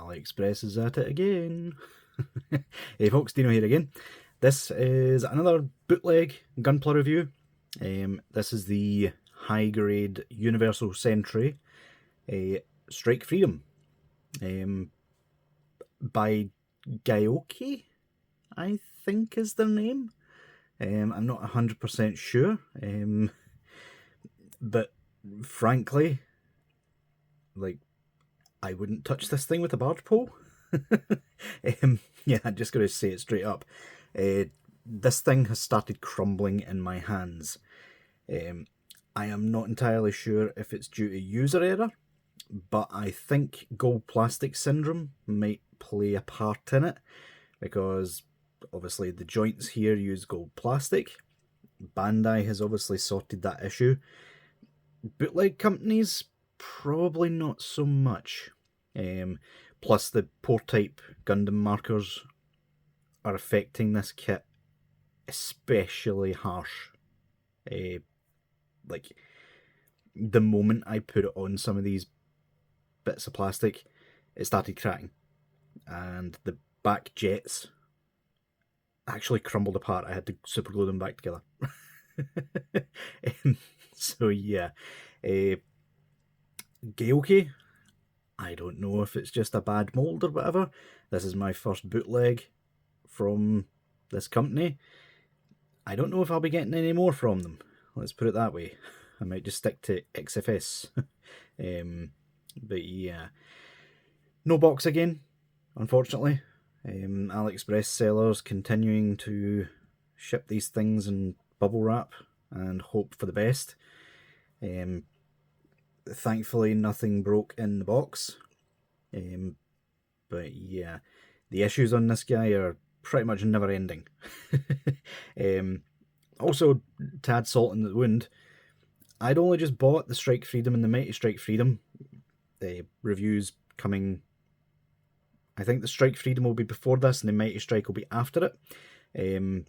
AliExpress is at it again. Hey folks, Deano here again. This is another bootleg Gunpla review. This is the high grade Universal Sentry Strike Freedom by Gaoke, I think is their name. I'm not 100% sure, but frankly, like, I wouldn't touch this thing with a barge pole. Yeah, I'm just going to say it straight up. This thing has started crumbling in my hands. I am not entirely sure if it's due to user error, but I think gold plastic syndrome might play a part in it, because obviously the joints here use gold plastic. Bandai has obviously sorted that issue. Bootleg companies, probably not so much. Plus the pore type Gundam markers are affecting this kit especially harsh. Like, the moment I put it on some of these bits of plastic, it started cracking, and the back jets actually crumbled apart. I had to super glue them back together. So yeah, Gaoke, I don't know if it's just a bad mould or whatever. This is my first bootleg from this company. I don't know if I'll be getting any more from them. Let's put it that way. I might just stick to XFS. But yeah, no box again, unfortunately. AliExpress sellers continuing to ship these things in bubble wrap and hope for the best. Thankfully, nothing broke in the box. But yeah, the issues on this guy are pretty much never ending. Also, to add salt in the wound, I'd only just bought the Strike Freedom and the Mighty Strike Freedom. The reviews coming, I think the Strike Freedom will be before this and the Mighty Strike will be after it.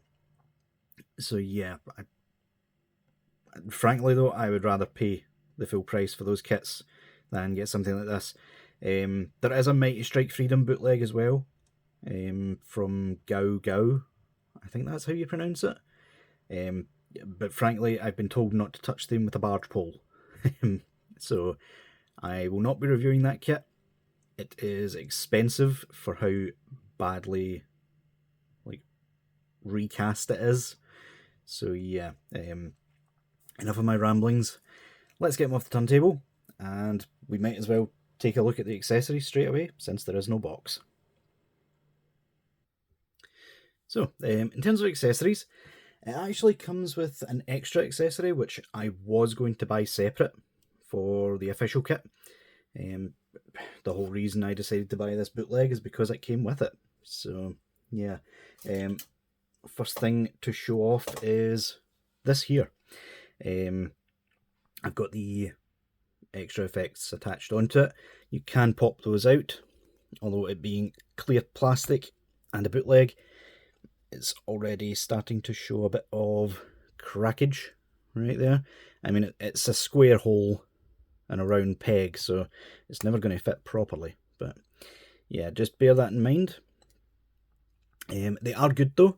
So yeah, frankly though, I would rather pay the full price for those kits than get something like this. There is a Mighty Strike Freedom bootleg as well, from Gaoke. I think that's how you pronounce it. But frankly, I've been told not to touch them with a barge pole. So I will not be reviewing that kit. It is expensive for how badly, like, recast it is. So yeah, enough of my ramblings. Let's get them off the turntable, and we might as well take a look at the accessories straight away, since there is no box. So, in terms of accessories, it actually comes with an extra accessory, which I was going to buy separate for the official kit. The whole reason I decided to buy this bootleg is because it came with it. So, yeah. First thing to show off is this here. I've got the extra effects attached onto it. You can pop those out, although it being clear plastic and a bootleg, it's already starting to show a bit of crackage right there. I mean, it's a square hole and a round peg, so it's never going to fit properly. But yeah, just bear that in mind. They are good though.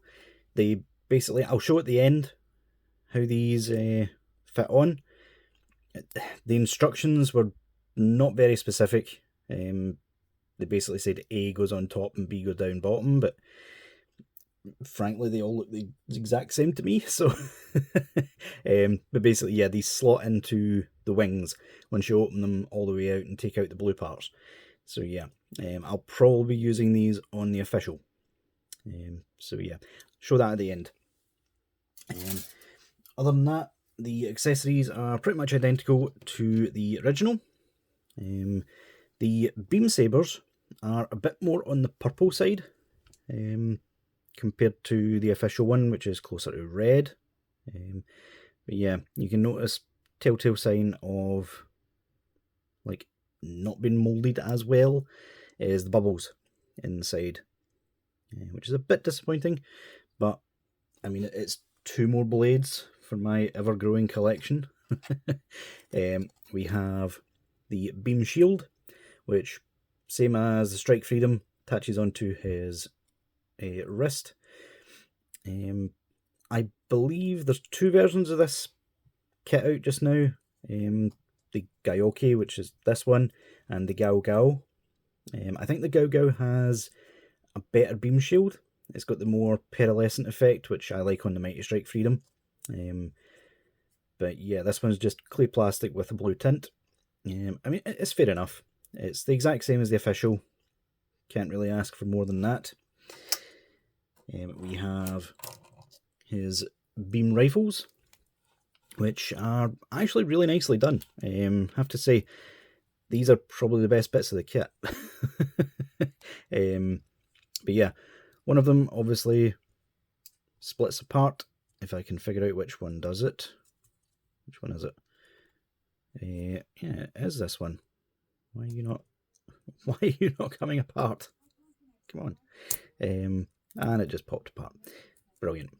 They basically, I'll show at the end how these fit on. The instructions were not very specific. They basically said A goes on top and B goes down bottom, but frankly they all look the exact same to me. So but basically, yeah, these slot into the wings once you open them all the way out and take out the blue parts. So yeah, I'll probably be using these on the official. So yeah, show that at the end. Other than that, the accessories are pretty much identical to the original. The beam sabers are a bit more on the purple side, compared to the official one, which is closer to red. But yeah, you can notice telltale sign of, like, not being moulded as well is the bubbles inside, which is a bit disappointing, but I mean, it's 2 more blades for my ever-growing collection. We have the beam shield, which same as the Strike Freedom, attaches onto his wrist. I believe there's 2 versions of this kit out just now. The Gaoke, which is this one, and the Gaoke. I think the Gaoke has a better beam shield. It's got the more pearlescent effect, which I like on the Mighty Strike Freedom. But yeah, this one's just clear plastic with a blue tint. I mean, it's fair enough. It's the exact same as the official. Can't really ask for more than that. We have his beam rifles, which are actually really nicely done. Have to say, these are probably the best bits of the kit. But yeah, one of them obviously splits apart. If I can figure out which one does it. Which one is it? Yeah, it is this one. Why are you not coming apart? Come on. And it just popped apart. Brilliant.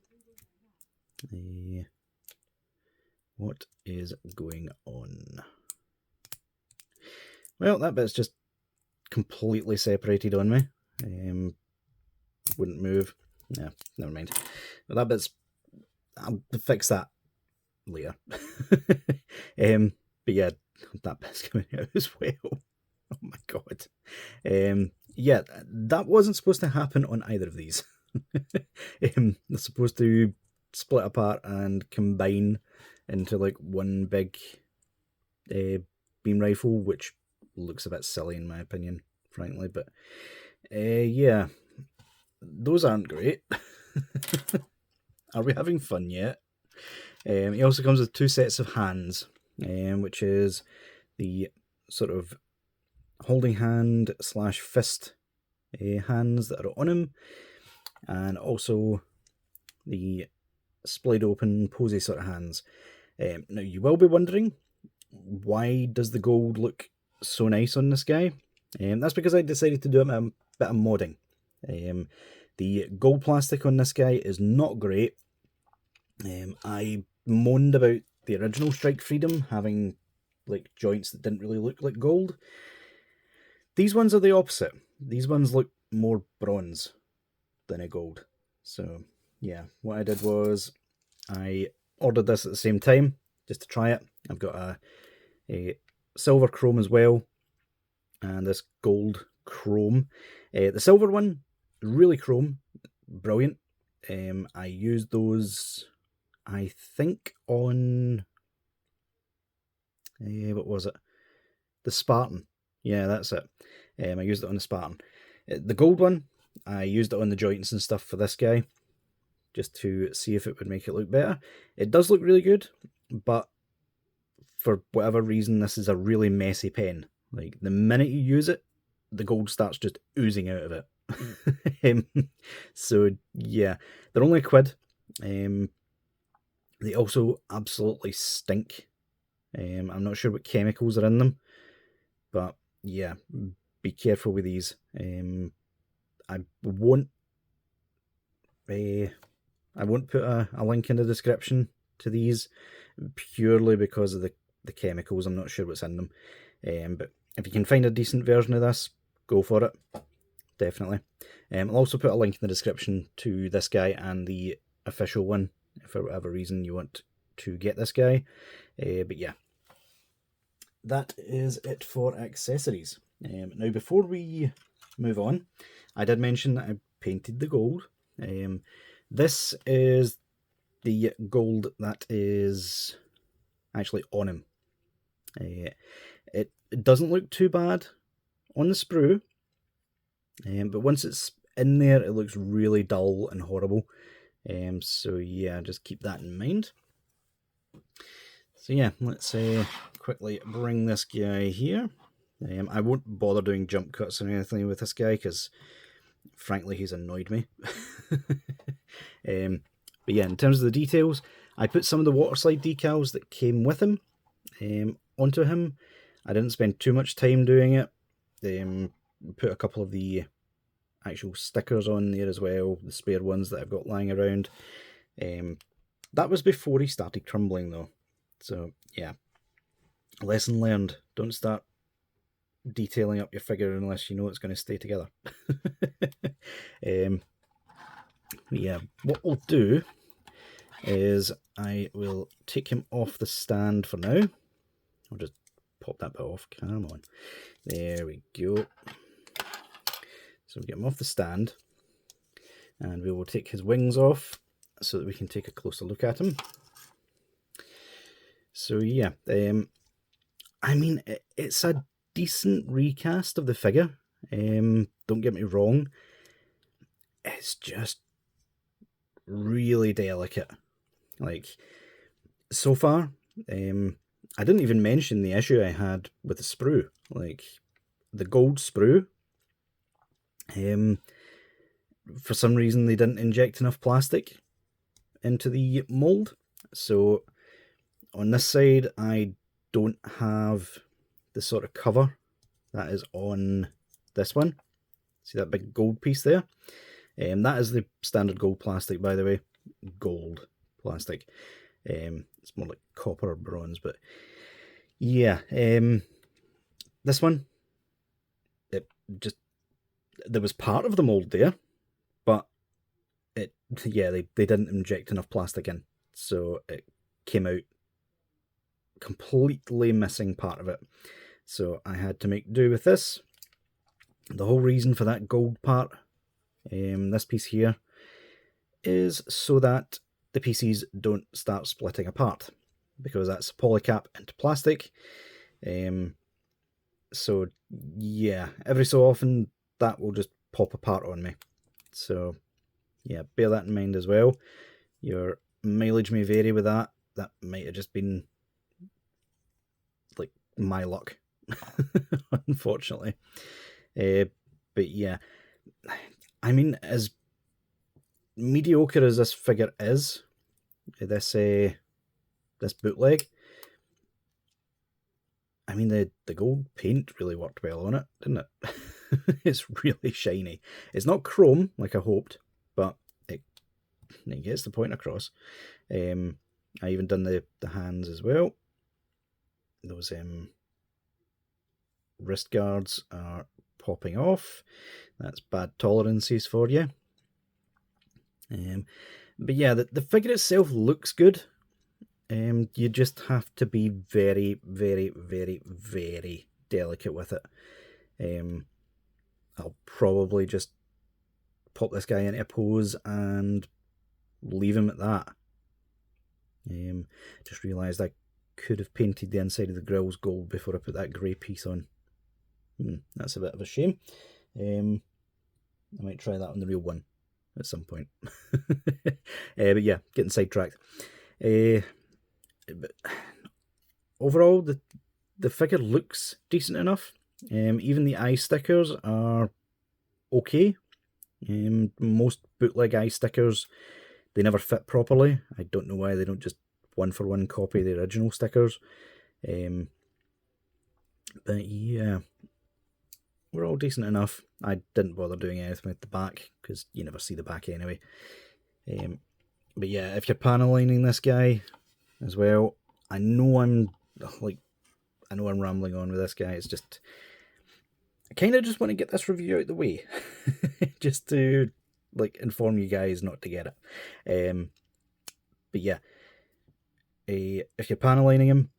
What is going on? Well, that bit's just completely separated on me. Wouldn't move. Yeah, never mind. But that bit's... I'll fix that later. But yeah, that bit's coming out as well. Oh my god. Yeah, that wasn't supposed to happen on either of these. They're supposed to split apart and combine into like one big beam rifle, which looks a bit silly in my opinion, frankly. But yeah, those aren't great. Are we having fun yet? He also comes with 2 sets of hands, which is the sort of holding hand / fist hands that are on him, and also the splayed open posy sort of hands. Now you will be wondering, why does the gold look so nice on this guy? That's because I decided to do a bit of modding. The gold plastic on this guy is not great. I moaned about the original Strike Freedom having like joints that didn't really look like gold. These ones are the opposite. These ones look more bronze than a gold. So yeah, what I did was I ordered this at the same time just to try it. I've got a silver chrome as well, and this gold chrome. The silver one, really chrome, brilliant. I used those, I think, on what was it? The Spartan. Yeah, that's it. I used it on the Spartan. The gold one, I used it on the joints and stuff for this guy, just to see if it would make it look better. It does look really good, but for whatever reason, this is a really messy pen. Like, the minute you use it, the gold starts just oozing out of it. So, yeah, they're only £1. They also absolutely stink. I'm not sure what chemicals are in them, but yeah, be careful with these. I won't put a link in the description to these purely because of the chemicals. I'm not sure what's in them. But if you can find a decent version of this, go for it. Definitely. I'll also put a link in the description to this guy and the official one, if for whatever reason you want to get this guy. But yeah, that is it for accessories. Now, before we move on, I did mention that I painted the gold. This is the gold that is actually on him. It doesn't look too bad on the sprue, but once it's in there, it looks really dull and horrible. So yeah, just keep that in mind. So yeah, let's quickly bring this guy here. I won't bother doing jump cuts or anything with this guy because, frankly, he's annoyed me. But yeah, in terms of the details, I put some of the water slide decals that came with him onto him. I didn't spend too much time doing it. Put a couple of the actual stickers on there as well, the spare ones that I've got lying around. That was before he started crumbling though. So yeah, lesson learned. Don't start detailing up your figure unless you know it's going to stay together. Yeah, what we'll do is I will take him off the stand for now. I'll just pop that bit off. Come on. There we go. So we get him off the stand, and we will take his wings off so that we can take a closer look at him. So yeah, I mean, it's a decent recast of the figure. Don't get me wrong. It's just really delicate. Like, so far, I didn't even mention the issue I had with the sprue. Like, the gold sprue, for some reason they didn't inject enough plastic into the mold. So on this side, I don't have the sort of cover that is on this one. See that big gold piece there? That is the standard gold plastic, by the way. Gold plastic. It's more like copper or bronze, but yeah. This one, it just, there was part of the mold there, but they didn't inject enough plastic in, so it came out completely missing part of it. So I had to make do with this. The whole reason for that gold part, this piece here, is so that the pieces don't start splitting apart, because that's polycap into plastic. So yeah, every so often that will just pop apart on me. So yeah, bear that in mind as well. Your mileage may vary with that. That might have just been like my luck, unfortunately. But yeah, I mean, as mediocre as this figure is, this bootleg, I mean, the gold paint really worked well on it, didn't it? It's really shiny. It's not chrome like I hoped, but it gets the point across. I even done the hands as well. Those wrist guards are popping off. That's bad tolerances for you. But yeah, the figure itself looks good. You just have to be very, very, very, very delicate with it. I'll probably just pop this guy into a pose and leave him at that. Just realised I could have painted the inside of the grills gold before I put that grey piece on. That's a bit of a shame. I might try that on the real one at some point. But yeah, getting sidetracked. But overall, the figure looks decent enough. Even the eye stickers are okay. Most bootleg eye stickers, they never fit properly. I don't know why they don't just one-for-one copy the original stickers. But yeah, we're all decent enough. I didn't bother doing anything with the back, because you never see the back anyway. But yeah, if you're panel lining this guy as well, I know I'm rambling on with this guy. It's just, I kind of just want to get this review out the way, just to inform you guys not to get it. But yeah, if you're panel lining him,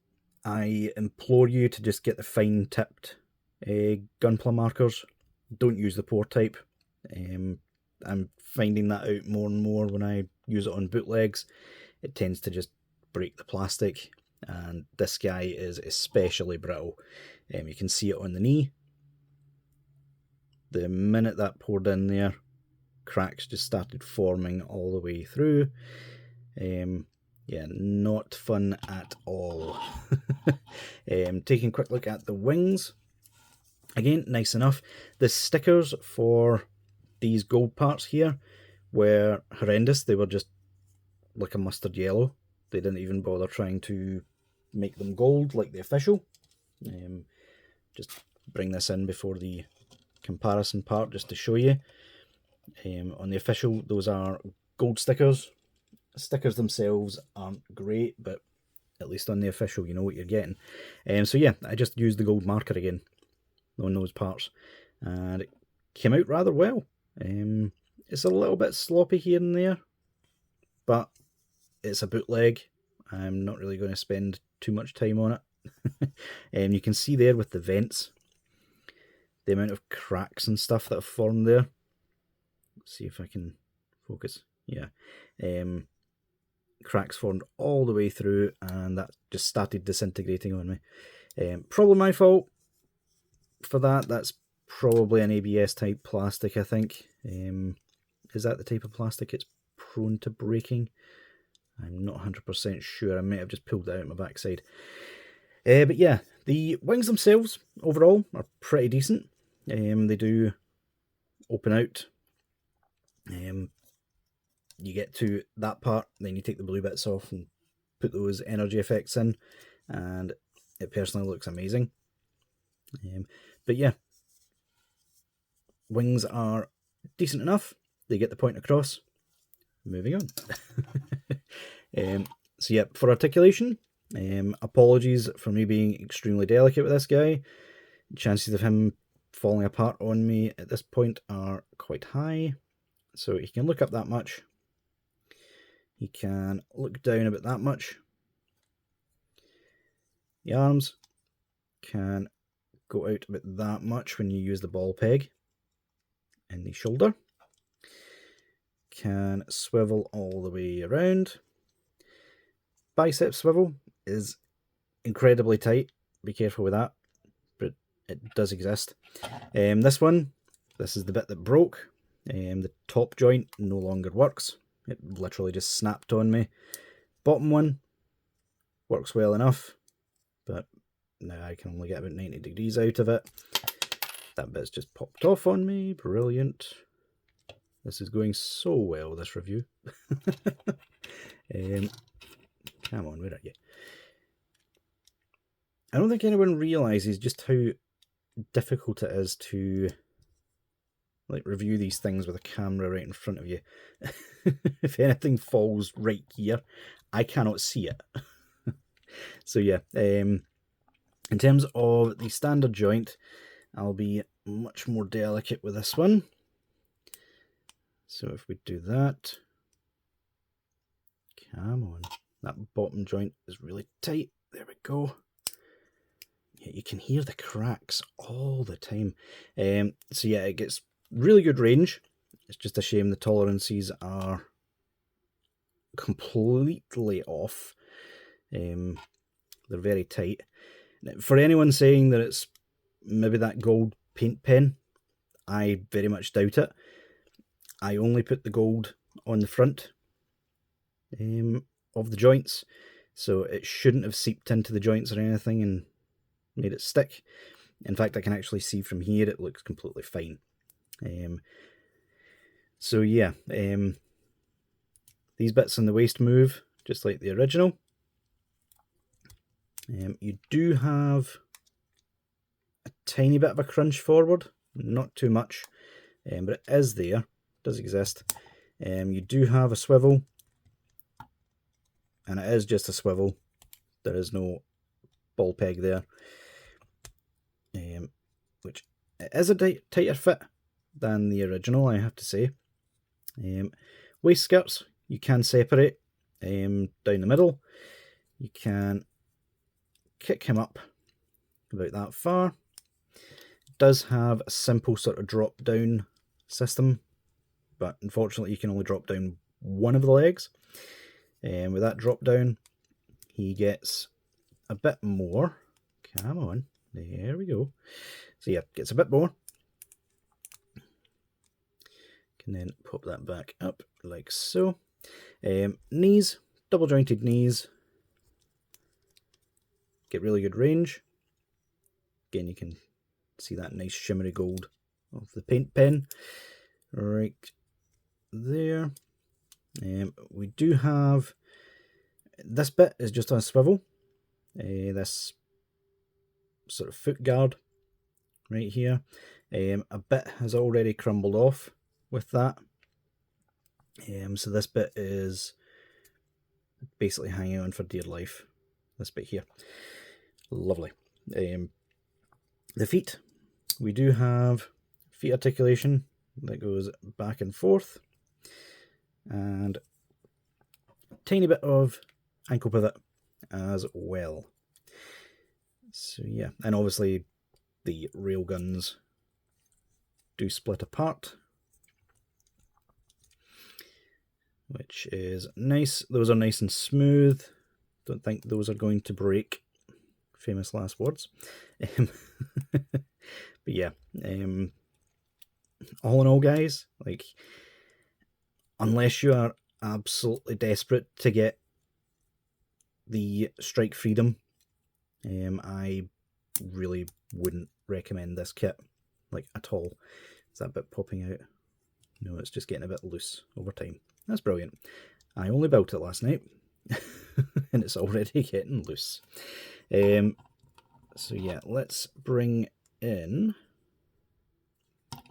I implore you to just get the fine tipped Gunpla markers. Don't use the pour type. I'm finding that out more and more when I use it on bootlegs. It tends to just break the plastic, and this guy is especially brittle. You can see it on the knee. The minute that poured in there, cracks just started forming all the way through. Yeah, not fun at all. Taking a quick look at the wings. Again, nice enough. The stickers for these gold parts here were horrendous. They were just like a mustard yellow. They didn't even bother trying to make them gold like the official. Just bring this in before the comparison part just to show you. On the official, those are gold stickers. Stickers themselves aren't great, but at least on the official you know what you're getting. So yeah, I just used the gold marker again. on those parts, and it came out rather well. It's a little bit sloppy here and there, but it's a bootleg. I'm not really going to spend too much time on it. You can see there with the vents, the amount of cracks and stuff that have formed there. Let's see if I can focus. Yeah. Cracks formed all the way through, and that just started disintegrating on me. Probably my fault for that. That's probably an ABS type plastic, I think. Is that the type of plastic it's prone to breaking? I'm not 100% sure. I might have just pulled it out my backside. But yeah, the wings themselves overall are pretty decent. They do open out. You get to that part, then you take the blue bits off and put those energy effects in, and it personally looks amazing. But yeah, wings are decent enough. They get the point across. Moving on. So yeah, for articulation, apologies for me being extremely delicate with this guy. Chances of him falling apart on me at this point are quite high. So he can look up that much. He can look down about that much. The arms can go out about that much when you use the ball peg. And the shoulder can swivel all the way around. Bicep swivel is incredibly tight. Be careful with that, but it does exist. This is the bit that broke. The top joint no longer works. It literally just snapped on me. Bottom one works well enough, but now I can only get about 90 degrees out of it. That bit's just popped off on me. Brilliant. This is going so well, this review. Come on, where are you? I don't think anyone realises just how difficult it is to review these things with a camera right in front of you. If anything falls right here, I cannot see it. So yeah, in terms of the standard joint, I'll be much more delicate with this one. So if we do that, come on, that bottom joint is really tight. There we go. Yeah, you can hear the cracks all the time. So yeah, it gets really good range. It's just a shame the tolerances are completely off. They're very tight. For anyone saying that it's maybe that gold paint pen, I very much doubt it. I only put the gold on the front of the joints, so it shouldn't have seeped into the joints or anything and made it stick. In fact, I can actually see from here it looks completely fine. So yeah, these bits in the waist move just like the original. You do have a tiny bit of a crunch forward, not too much, but it is there, does exist. You do have a swivel, and it is just a swivel. There is no ball peg there, which is a tighter fit than the original, I have to say. Waist skirts you can separate down the middle. You can kick him up about that far. It does have a simple sort of drop down system, but unfortunately you can only drop down one of the legs. With that drop down, he gets a bit more. Come on, there we go. So yeah, gets a bit more. Can then pop that back up like so. Knees, double jointed knees. Get really good range. Again, you can see that nice shimmery gold of the paint pen right there. We do have this bit is just on a swivel. This sort of foot guard right here. A bit has already crumbled off with that. So this bit is basically hanging on for dear life. This bit here. Lovely. The feet we do have feet articulation that goes back and forth, and a tiny bit of ankle pivot as well. So yeah, and obviously the rail guns do split apart, which is nice. Those are nice and smooth. Don't think those are going to break. Famous last words. But yeah, all in all, guys, like, unless you are absolutely desperate to get the Strike Freedom, I really wouldn't recommend this kit, like, at all. Is that bit popping out? No, it's just getting a bit loose over time. That's brilliant. I only built it last night, and it's already getting loose. So yeah, let's bring in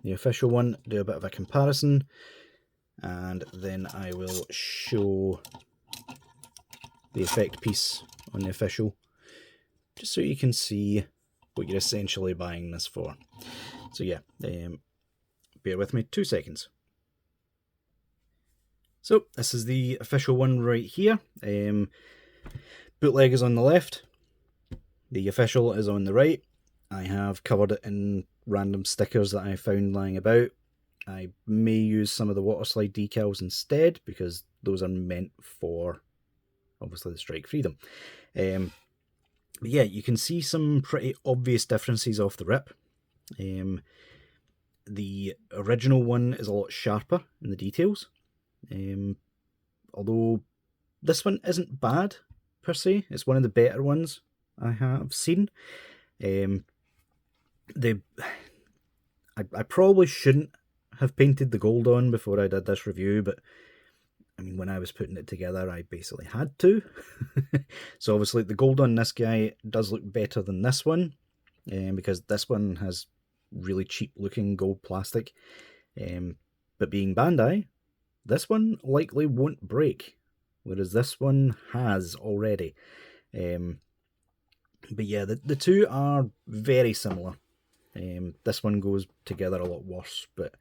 the official one, do a bit of a comparison, and then I will show the effect piece on the official, just so you can see what you're essentially buying this for. So yeah, bear with me 2 seconds. So this is the official one right here. Bootleg is on the left, the official is on the right. I have covered it in random stickers that I found lying about. I may use some of the water slide decals instead, because those are meant for, obviously, the Strike Freedom. But yeah, you can see some pretty obvious differences off the rip. The original one is a lot sharper in the details, although this one isn't bad per se. It's one of the better ones I have seen. I probably shouldn't have painted the gold on before I did this review, but I mean, when I was putting it together, I basically had to. So obviously the gold on this guy does look better than this one, because this one has really cheap looking gold plastic. But being Bandai, this one likely won't break, whereas this one has already. But yeah, the two are very similar. This one goes together a lot worse, but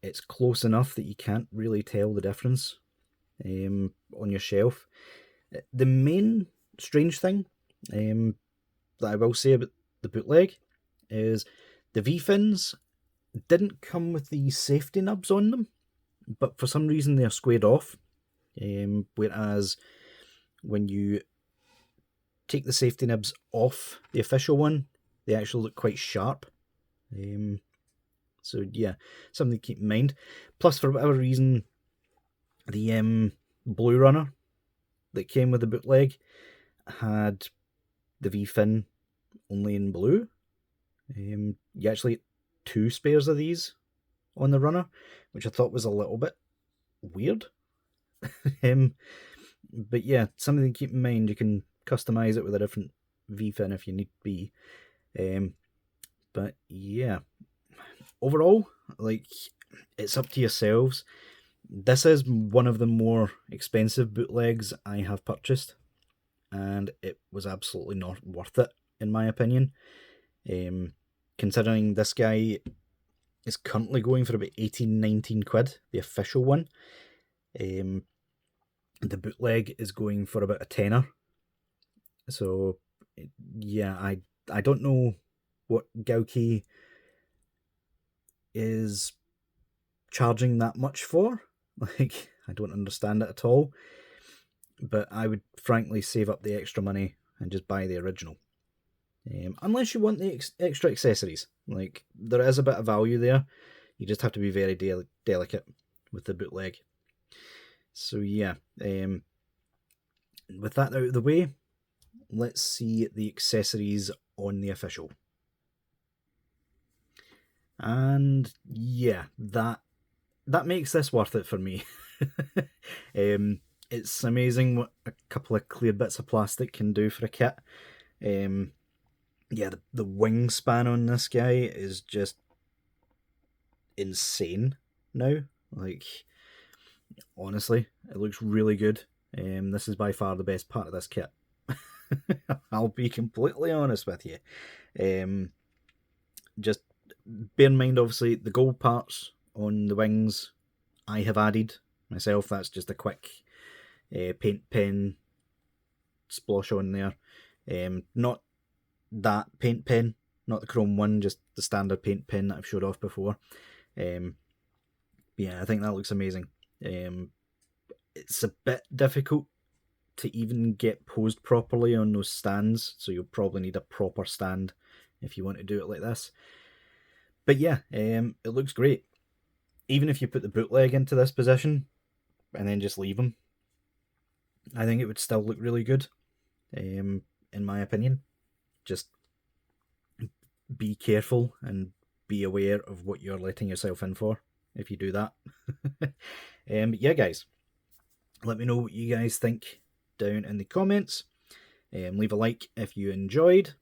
it's close enough that you can't really tell the difference on your shelf. The main strange thing that I will say about the bootleg is the V-fins didn't come with the safety nubs on them, but for some reason they're squared off, whereas when you take the safety nibs off the official one, they actually look quite sharp. So yeah, something to keep in mind. Plus, for whatever reason, the blue runner that came with the bootleg had the V-fin only in blue. You actually get 2 spares of these on the runner, which I thought was a little bit weird. But yeah, something to keep in mind. You can customize it with a different V-fin if you need be. But yeah, overall, like, it's up to yourselves. This is one of the more expensive bootlegs I have purchased, and it was absolutely not worth it, in my opinion. Considering this guy is currently going for about 18-19 quid, the official one. The bootleg is going for about a tenner. So yeah, I don't know what Gaoke is charging that much for. Like, I don't understand it at all. But I would frankly save up the extra money and just buy the original. Unless you want the extra accessories. Like, there is a bit of value there. You just have to be very delicate with the bootleg. So yeah, with that out of the way, let's see the accessories on the official. And yeah, that makes this worth it for me. It's amazing what a couple of clear bits of plastic can do for a kit. Yeah, the wingspan on this guy is just insane now. Like, honestly, it looks really good. This is by far the best part of this kit. I'll be completely honest with you. just bear in mind, obviously, the gold parts on the wings I have added myself. That's just a quick paint pen splosh on there. Not that paint pen, not the chrome one, just the standard paint pen that I've showed off before. Yeah, I think that looks amazing. It's a bit difficult to even get posed properly on those stands, so you'll probably need a proper stand if you want to do it like this. But yeah, it looks great. Even if you put the bootleg into this position and then just leave them, I think it would still look really good, in my opinion. Just be careful and be aware of what you're letting yourself in for if you do that. But yeah, guys, let me know what you guys think down in the comments. Leave a like if you enjoyed.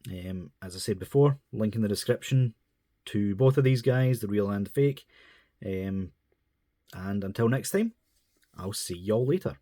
As I said before, link in the description to both of these guys, the real and the fake. And until next time, I'll see y'all later.